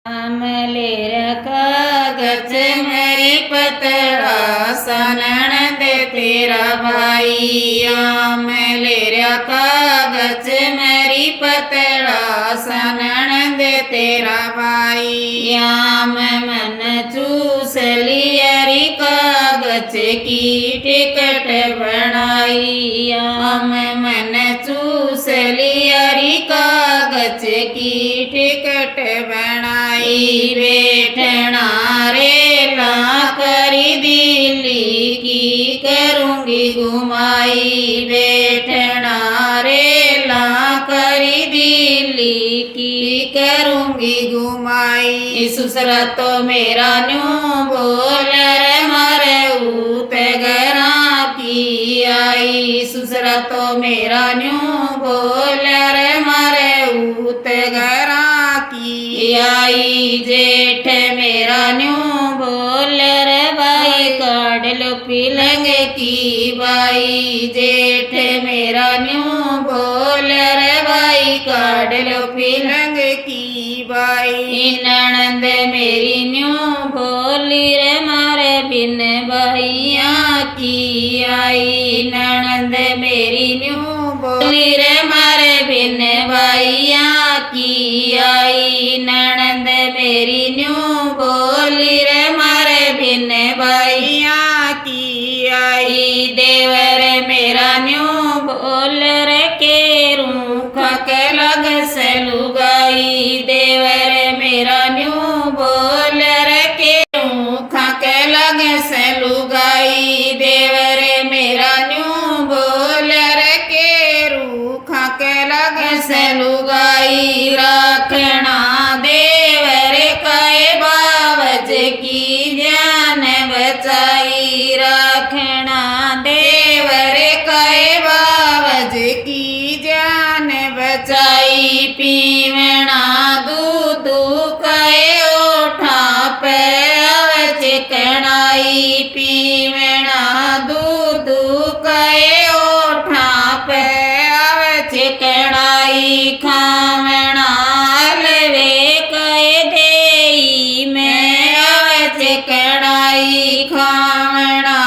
आमलेर कागज मेरी पतड़ा सनन दे तेरा भाई। आमलेर कागज मेरी पतड़ा सनन दे तेरा भाई। आम मन चूस लियरी कागज की टिकट बनाई। आम मन चूस लियरी कागज की टिकट बनाई। बैठना रेला करी दिल्ली की करूंगी घुमाई। बैठना रेला करी दिल्ली की करूंगी घुमाई। सुसरा तो मेरा न्यू बोल रे मारे ऊत गरा की आई। सुसरा तो मेरा न्यू बोल रे मारे ऊत गरा की आई। जेठ मेरा न्यू बोल रे भाई काढ़ लो पीलंग की बाई। जेठ मेरा न्यू बोल रे भाई काढ़ लो पीलंग की बाई। ननंद मेरी न्यू बोली रे मारे बिन भैया की आई। ननंद मेरी न्यू बोली रे मारे बिन भैया की आई। ननंद मेरी न्यू बोली रे मारे बिन भैया की आई। देवर मेरा न्यू बोल रे केरू खक लग से लुगाई। देवर मेरा न्यू बोल रे केरू खक लग से लुगाई। देवर मेरा न्यू बोल रे केरू खक लग से लुगाई। रखना देवर कहे बावज की जान बचाई। रखना देवर कहे बावज की जान बचाई। पीवना दूध कहे ओठा पे चिकनाई। पीवना दूध कहे ओठा पे चिकनाई। खावना हलवे कहे देई मैं चिकनाई। खावना